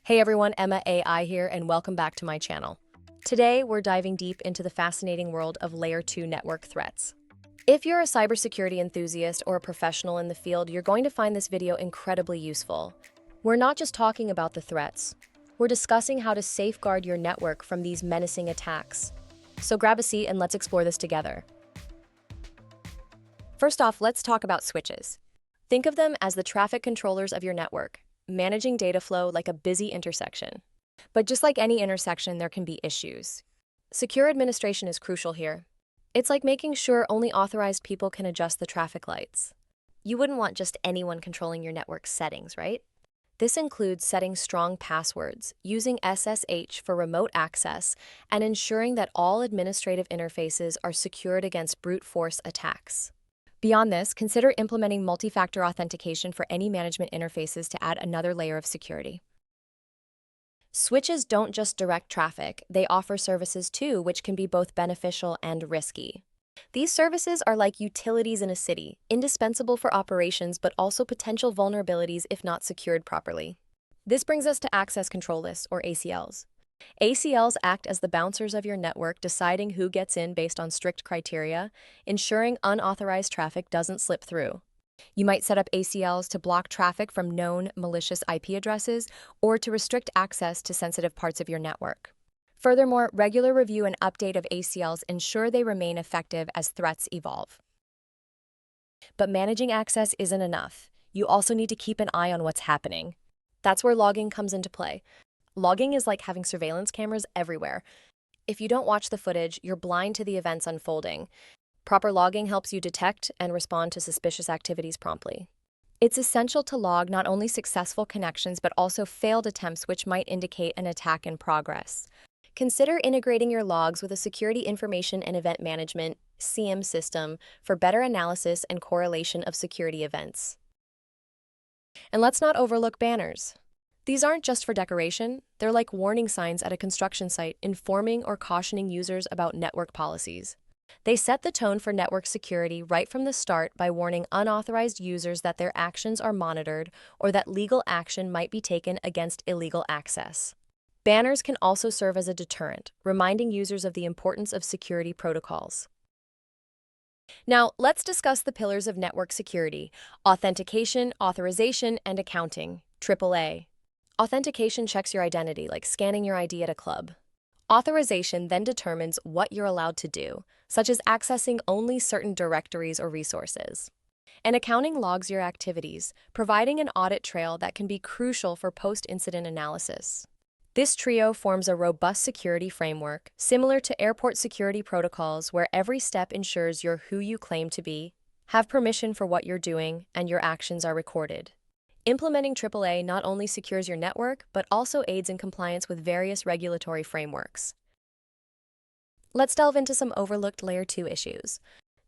Hey everyone, Emma AI here, and welcome back to my channel. Today, we're diving deep into the fascinating world of Layer 2 network threats. If you're a cybersecurity enthusiast or a professional in the field, you're going to find this video incredibly useful. We're not just talking about the threats, we're discussing how to safeguard your network from these menacing attacks. So grab a seat and let's explore this together. First off, let's talk about switches. Think of them as the traffic controllers of your network, managing data flow like a busy intersection. But just like any intersection, there can be issues. Secure administration is crucial here. It's like making sure only authorized people can adjust the traffic lights. You wouldn't want just anyone controlling your network settings, right? This includes setting strong passwords, using SSH for remote access, and ensuring that all administrative interfaces are secured against brute force attacks. Beyond this, consider implementing multi-factor authentication for any management interfaces to add another layer of security. Switches don't just direct traffic, they offer services too, which can be both beneficial and risky. These services are like utilities in a city, indispensable for operations but also potential vulnerabilities if not secured properly. This brings us to access control lists, or ACLs. ACLs act as the bouncers of your network, deciding who gets in based on strict criteria, ensuring unauthorized traffic doesn't slip through. You might set up ACLs to block traffic from known malicious IP addresses or to restrict access to sensitive parts of your network. Furthermore, regular review and update of ACLs ensure they remain effective as threats evolve. But managing access isn't enough. You also need to keep an eye on what's happening. That's where logging comes into play. Logging is like having surveillance cameras everywhere. If you don't watch the footage, you're blind to the events unfolding. Proper logging helps you detect and respond to suspicious activities promptly. It's essential to log not only successful connections but also failed attempts, which might indicate an attack in progress. Consider integrating your logs with a Security Information and Event Management (SIEM) system for better analysis and correlation of security events. And let's not overlook banners. These aren't just for decoration, they're like warning signs at a construction site, informing or cautioning users about network policies. They set the tone for network security right from the start by warning unauthorized users that their actions are monitored or that legal action might be taken against illegal access. Banners can also serve as a deterrent, reminding users of the importance of security protocols. Now, let's discuss the pillars of network security: authentication, authorization, and accounting, AAA. Authentication checks your identity, like scanning your ID at a club. Authorization then determines what you're allowed to do, such as accessing only certain directories or resources. And accounting logs your activities, providing an audit trail that can be crucial for post-incident analysis. This trio forms a robust security framework, similar to airport security protocols, where every step ensures you're who you claim to be, have permission for what you're doing, and your actions are recorded. Implementing AAA not only secures your network, but also aids in compliance with various regulatory frameworks. Let's delve into some overlooked Layer 2 issues.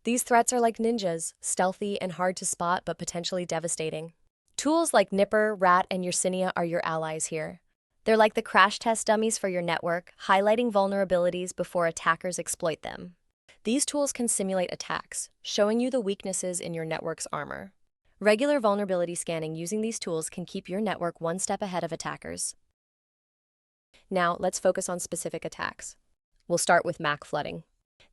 These threats are like ninjas, stealthy and hard to spot, but potentially devastating. Tools like Nipper, Rat, and Yersinia are your allies here. They're like the crash test dummies for your network, highlighting vulnerabilities before attackers exploit them. These tools can simulate attacks, showing you the weaknesses in your network's armor. Regular vulnerability scanning using these tools can keep your network one step ahead of attackers. Now, let's focus on specific attacks. We'll start with MAC flooding.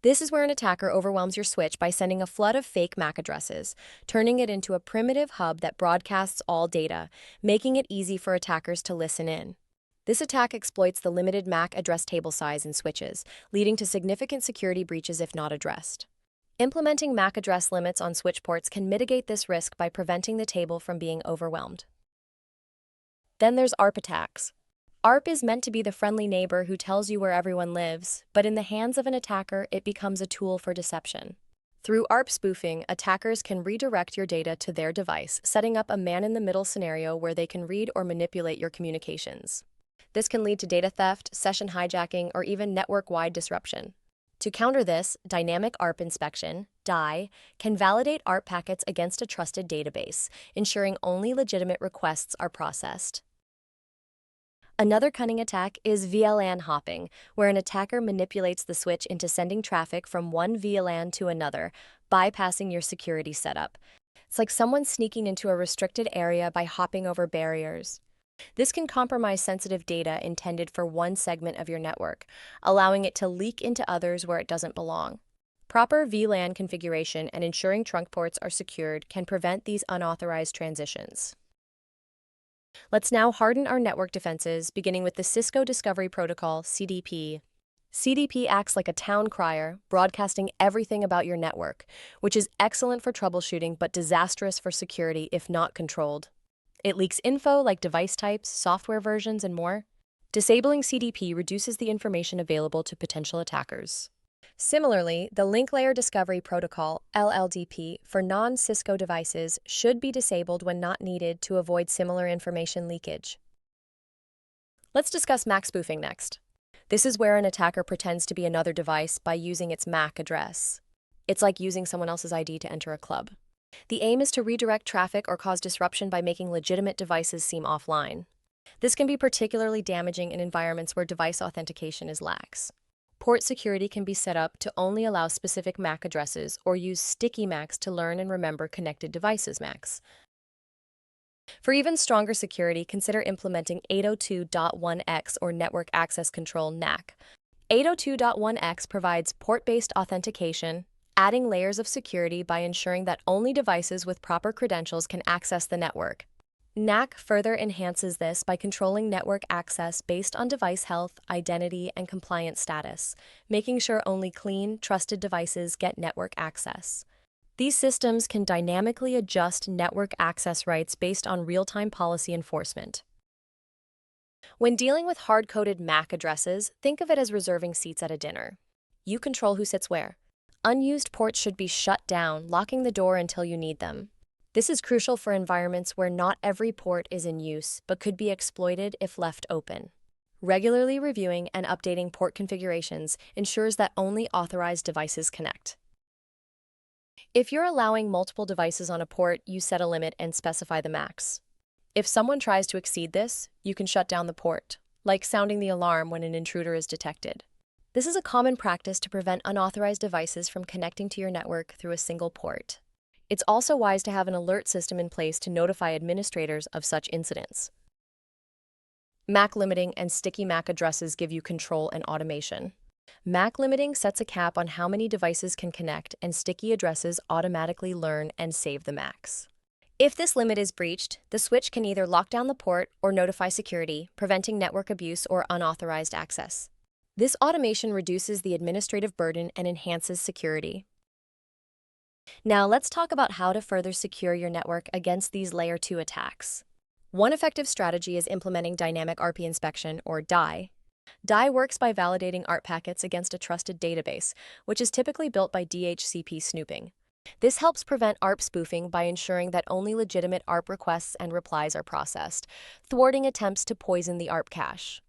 This is where an attacker overwhelms your switch by sending a flood of fake MAC addresses, turning it into a primitive hub that broadcasts all data, making it easy for attackers to listen in. This attack exploits the limited MAC address table size in switches, leading to significant security breaches if not addressed. Implementing MAC address limits on switch ports can mitigate this risk by preventing the table from being overwhelmed. Then there's ARP attacks. ARP is meant to be the friendly neighbor who tells you where everyone lives, but in the hands of an attacker, it becomes a tool for deception. Through ARP spoofing, attackers can redirect your data to their device, setting up a man-in-the-middle scenario where they can read or manipulate your communications. This can lead to data theft, session hijacking, or even network-wide disruption. To counter this, Dynamic ARP Inspection (DI) can validate ARP packets against a trusted database, ensuring only legitimate requests are processed. Another cunning attack is VLAN hopping, where an attacker manipulates the switch into sending traffic from one VLAN to another, bypassing your security setup. It's like someone sneaking into a restricted area by hopping over barriers. This can compromise sensitive data intended for one segment of your network, allowing it to leak into others where it doesn't belong. Proper VLAN configuration and ensuring trunk ports are secured can prevent these unauthorized transitions. Let's now harden our network defenses, beginning with the Cisco Discovery Protocol, CDP. CDP acts like a town crier, broadcasting everything about your network, which is excellent for troubleshooting but disastrous for security if not controlled. It leaks info like device types, software versions, and more. Disabling CDP reduces the information available to potential attackers. Similarly, the Link Layer Discovery Protocol, LLDP, for non-Cisco devices should be disabled when not needed to avoid similar information leakage. Let's discuss MAC spoofing next. This is where an attacker pretends to be another device by using its MAC address. It's like using someone else's ID to enter a club. The aim is to redirect traffic or cause disruption by making legitimate devices seem offline. This can be particularly damaging in environments where device authentication is lax. Port security can be set up to only allow specific MAC addresses or use sticky MACs to learn and remember connected devices MACs. For even stronger security, consider implementing 802.1x or Network Access Control (NAC). 802.1x provides port-based authentication, adding layers of security by ensuring that only devices with proper credentials can access the network. NAC further enhances this by controlling network access based on device health, identity, and compliance status, making sure only clean, trusted devices get network access. These systems can dynamically adjust network access rights based on real-time policy enforcement. When dealing with hard-coded MAC addresses, think of it as reserving seats at a dinner. You control who sits where. Unused ports should be shut down, locking the door until you need them. This is crucial for environments where not every port is in use but could be exploited if left open. Regularly reviewing and updating port configurations ensures that only authorized devices connect. If you're allowing multiple devices on a port, you set a limit and specify the max. If someone tries to exceed this, you can shut down the port, like sounding the alarm when an intruder is detected. This is a common practice to prevent unauthorized devices from connecting to your network through a single port. It's also wise to have an alert system in place to notify administrators of such incidents. MAC limiting and sticky MAC addresses give you control and automation. MAC limiting sets a cap on how many devices can connect, and sticky addresses automatically learn and save the MACs. If this limit is breached, the switch can either lock down the port or notify security, preventing network abuse or unauthorized access. This automation reduces the administrative burden and enhances security. Now let's talk about how to further secure your network against these Layer 2 attacks. One effective strategy is implementing dynamic ARP inspection, or DI. DI works by validating ARP packets against a trusted database, which is typically built by DHCP snooping. This helps prevent ARP spoofing by ensuring that only legitimate ARP requests and replies are processed, thwarting attempts to poison the ARP cache.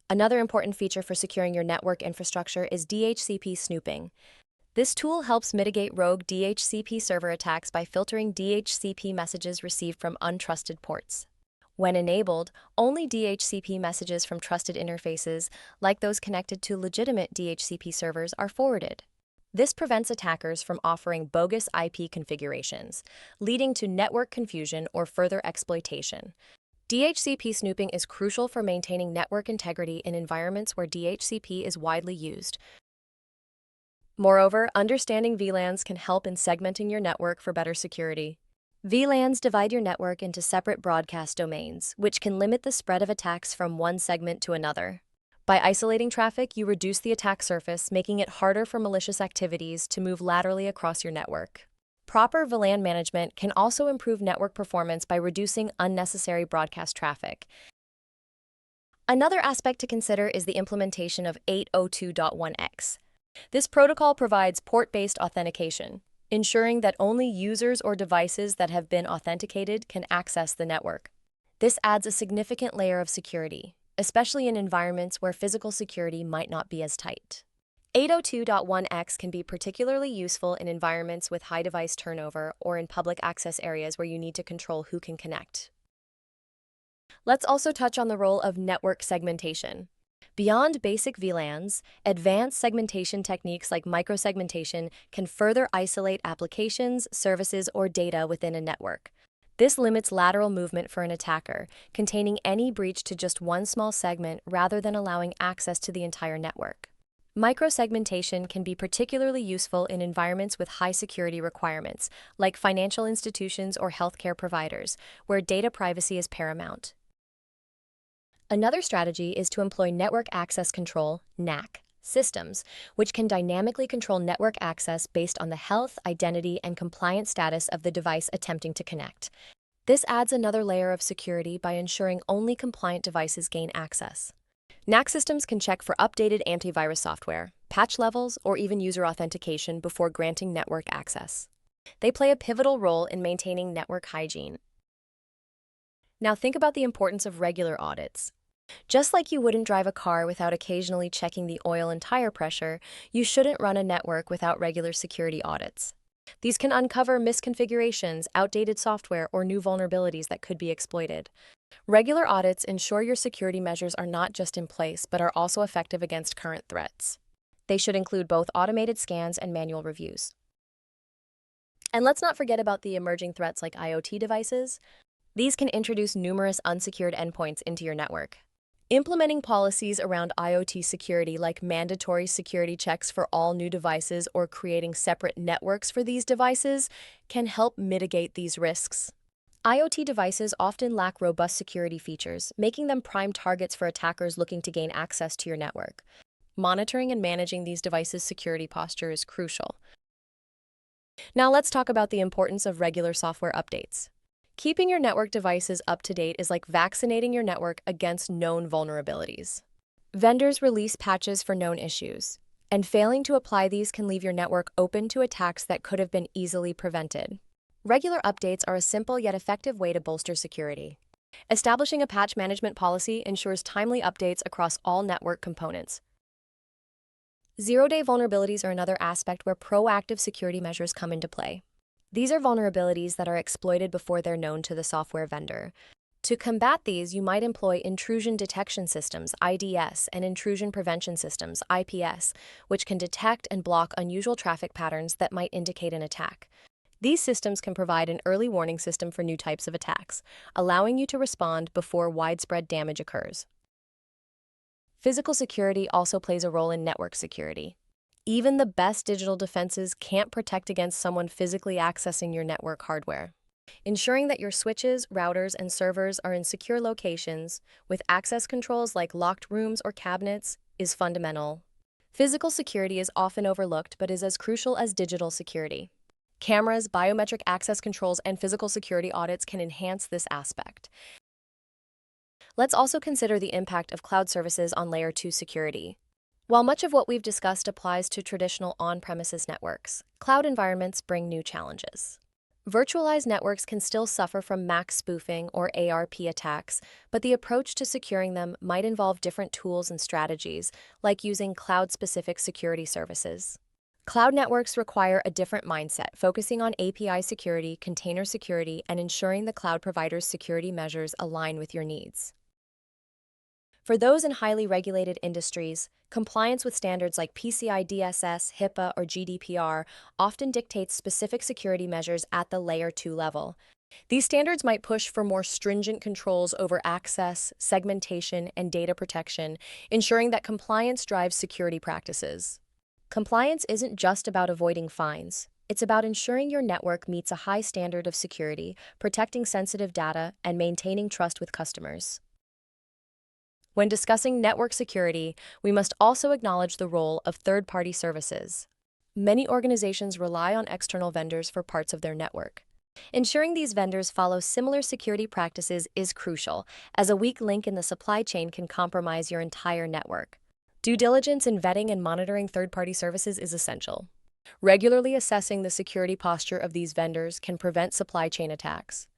Another important feature for securing your network infrastructure is DHCP snooping. This tool helps mitigate rogue DHCP server attacks by filtering DHCP messages received from untrusted ports. When enabled, only DHCP messages from trusted interfaces, like those connected to legitimate DHCP servers, are forwarded. This prevents attackers from offering bogus IP configurations, leading to network confusion or further exploitation. DHCP snooping is crucial for maintaining network integrity in environments where DHCP is widely used. Moreover, understanding VLANs can help in segmenting your network for better security. VLANs divide your network into separate broadcast domains, which can limit the spread of attacks from one segment to another. By isolating traffic, you reduce the attack surface, making it harder for malicious activities to move laterally across your network. Proper VLAN management can also improve network performance by reducing unnecessary broadcast traffic. Another aspect to consider is the implementation of 802.1x. This protocol provides port-based authentication, ensuring that only users or devices that have been authenticated can access the network. This adds a significant layer of security, especially in environments where physical security might not be as tight. 802.1x can be particularly useful in environments with high device turnover or in public access areas where you need to control who can connect. Let's also touch on the role of network segmentation. Beyond basic VLANs, advanced segmentation techniques like microsegmentation can further isolate applications, services, or data within a network. This limits lateral movement for an attacker, containing any breach to just one small segment rather than allowing access to the entire network. Microsegmentation can be particularly useful in environments with high security requirements, like financial institutions or healthcare providers, where data privacy is paramount. Another strategy is to employ network access control (NAC) systems, which can dynamically control network access based on the health, identity, and compliance status of the device attempting to connect. This adds another layer of security by ensuring only compliant devices gain access. NAC systems can check for updated antivirus software, patch levels, or even user authentication before granting network access. They play a pivotal role in maintaining network hygiene. Now think about the importance of regular audits. Just like you wouldn't drive a car without occasionally checking the oil and tire pressure, you shouldn't run a network without regular security audits. These can uncover misconfigurations, outdated software, or new vulnerabilities that could be exploited. Regular audits ensure your security measures are not just in place, but are also effective against current threats. They should include both automated scans and manual reviews. And let's not forget about the emerging threats like IoT devices. These can introduce numerous unsecured endpoints into your network. Implementing policies around IoT security, like mandatory security checks for all new devices or creating separate networks for these devices, can help mitigate these risks. IoT devices often lack robust security features, making them prime targets for attackers looking to gain access to your network. Monitoring and managing these devices' security posture is crucial. Now let's talk about the importance of regular software updates. Keeping your network devices up to date is like vaccinating your network against known vulnerabilities. Vendors release patches for known issues, and failing to apply these can leave your network open to attacks that could have been easily prevented. Regular updates are a simple yet effective way to bolster security. Establishing a patch management policy ensures timely updates across all network components. Zero-day vulnerabilities are another aspect where proactive security measures come into play. These are vulnerabilities that are exploited before they're known to the software vendor. To combat these, you might employ intrusion detection systems (IDS) and intrusion prevention systems (IPS), which can detect and block unusual traffic patterns that might indicate an attack. These systems can provide an early warning system for new types of attacks, allowing you to respond before widespread damage occurs. Physical security also plays a role in network security. Even the best digital defenses can't protect against someone physically accessing your network hardware. Ensuring that your switches, routers, and servers are in secure locations, with access controls like locked rooms or cabinets, is fundamental. Physical security is often overlooked but is as crucial as digital security. Cameras, biometric access controls, and physical security audits can enhance this aspect. Let's also consider the impact of cloud services on Layer 2 security. While much of what we've discussed applies to traditional on-premises networks, cloud environments bring new challenges. Virtualized networks can still suffer from MAC spoofing or ARP attacks, but the approach to securing them might involve different tools and strategies, like using cloud-specific security services. Cloud networks require a different mindset, focusing on API security, container security, and ensuring the cloud provider's security measures align with your needs. For those in highly regulated industries, compliance with standards like PCI DSS, HIPAA, or GDPR often dictates specific security measures at the Layer 2 level. These standards might push for more stringent controls over access, segmentation, and data protection, ensuring that compliance drives security practices. Compliance isn't just about avoiding fines. It's about ensuring your network meets a high standard of security, protecting sensitive data, and maintaining trust with customers. When discussing network security, we must also acknowledge the role of third-party services. Many organizations rely on external vendors for parts of their network. Ensuring these vendors follow similar security practices is crucial, as a weak link in the supply chain can compromise your entire network. Due diligence in vetting and monitoring third-party services is essential. Regularly assessing the security posture of these vendors can prevent supply chain attacks.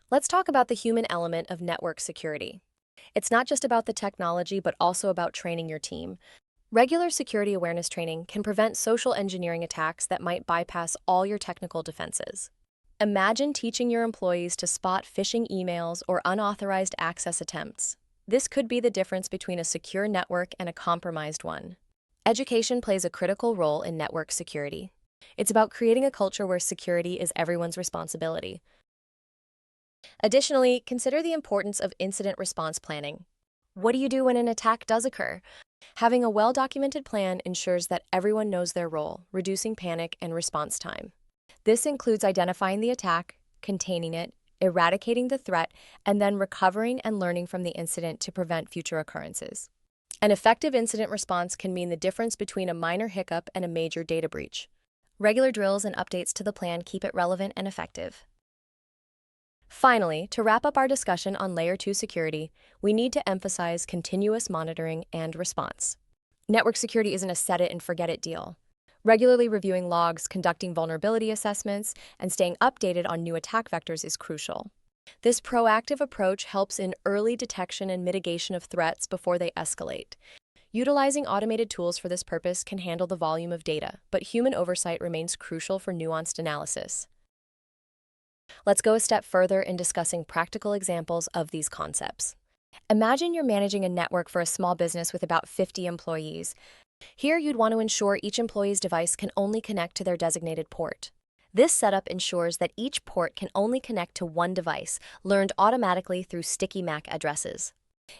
Let's talk about the human element of network security. It's not just about the technology, but also about training your team. Regular security awareness training can prevent social engineering attacks that might bypass all your technical defenses. Imagine teaching your employees to spot phishing emails or unauthorized access attempts. This could be the difference between a secure network and a compromised one. Education plays a critical role in network security. It's about creating a culture where security is everyone's responsibility. Additionally, consider the importance of incident response planning. What do you do when an attack does occur? Having a well-documented plan ensures that everyone knows their role, reducing panic and response time. This includes identifying the attack, containing it, eradicating the threat, and then recovering and learning from the incident to prevent future occurrences. An effective incident response can mean the difference between a minor hiccup and a major data breach. Regular drills and updates to the plan keep it relevant and effective. Finally, to wrap up our discussion on Layer 2 security, we need to emphasize continuous monitoring and response. Network security isn't a set-it-and-forget-it deal. Regularly reviewing logs, conducting vulnerability assessments, and staying updated on new attack vectors is crucial. This proactive approach helps in early detection and mitigation of threats before they escalate. Utilizing automated tools for this purpose can handle the volume of data, but human oversight remains crucial for nuanced analysis. Let's go a step further in discussing practical examples of these concepts. Imagine you're managing a network for a small business with about 50 employees. Here, you'd want to ensure each employee's device can only connect to their designated port. This setup ensures that each port can only connect to one device, learned automatically through sticky MAC addresses.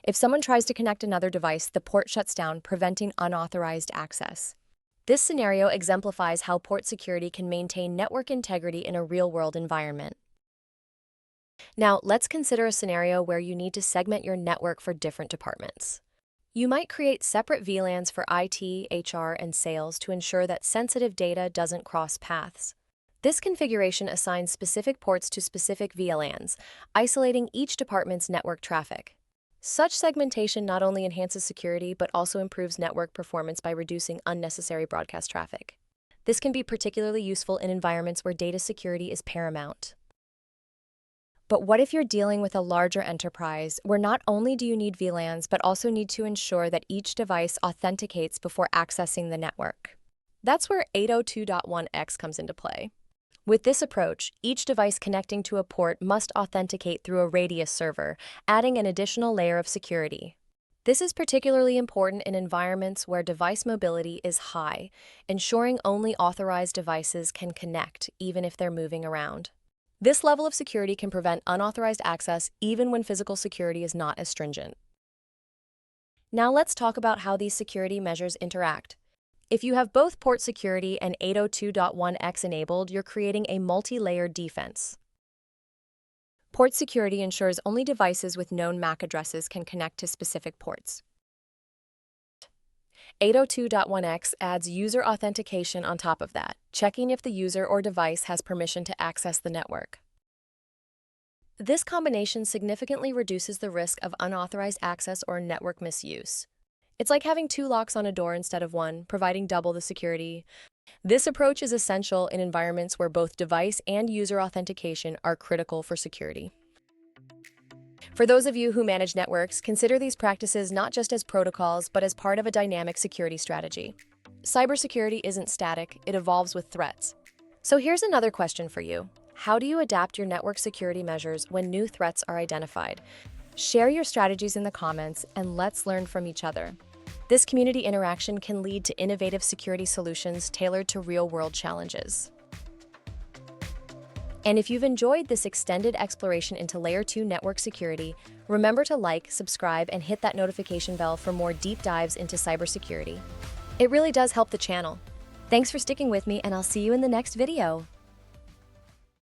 If someone tries to connect another device, the port shuts down, preventing unauthorized access. This scenario exemplifies how port security can maintain network integrity in a real-world environment. Now, let's consider a scenario where you need to segment your network for different departments. You might create separate VLANs for IT, HR, and sales to ensure that sensitive data doesn't cross paths. This configuration assigns specific ports to specific VLANs, isolating each department's network traffic. Such segmentation not only enhances security but also improves network performance by reducing unnecessary broadcast traffic. This can be particularly useful in environments where data security is paramount. But what if you're dealing with a larger enterprise where not only do you need VLANs but also need to ensure that each device authenticates before accessing the network? That's where 802.1x comes into play. With this approach, each device connecting to a port must authenticate through a radius server, adding an additional layer of security. This is particularly important in environments where device mobility is high, ensuring only authorized devices can connect even if they're moving around. This level of security can prevent unauthorized access even when physical security is not as stringent. Now let's talk about how these security measures interact. If you have both port security and 802.1x enabled, you're creating a multi-layered defense. Port security ensures only devices with known MAC addresses can connect to specific ports. 802.1x adds user authentication on top of that, checking if the user or device has permission to access the network. This combination significantly reduces the risk of unauthorized access or network misuse. It's like having two locks on a door instead of one, providing double the security. This approach is essential in environments where both device and user authentication are critical for security. For those of you who manage networks, consider these practices not just as protocols, but as part of a dynamic security strategy. Cybersecurity isn't static, it evolves with threats. So here's another question for you. How do you adapt your network security measures when new threats are identified? Share your strategies in the comments, and let's learn from each other. This community interaction can lead to innovative security solutions tailored to real-world challenges. And if you've enjoyed this extended exploration into Layer 2 network security, remember to like, subscribe, and hit that notification bell for more deep dives into cybersecurity. It really does help the channel. Thanks for sticking with me, and I'll see you in the next video.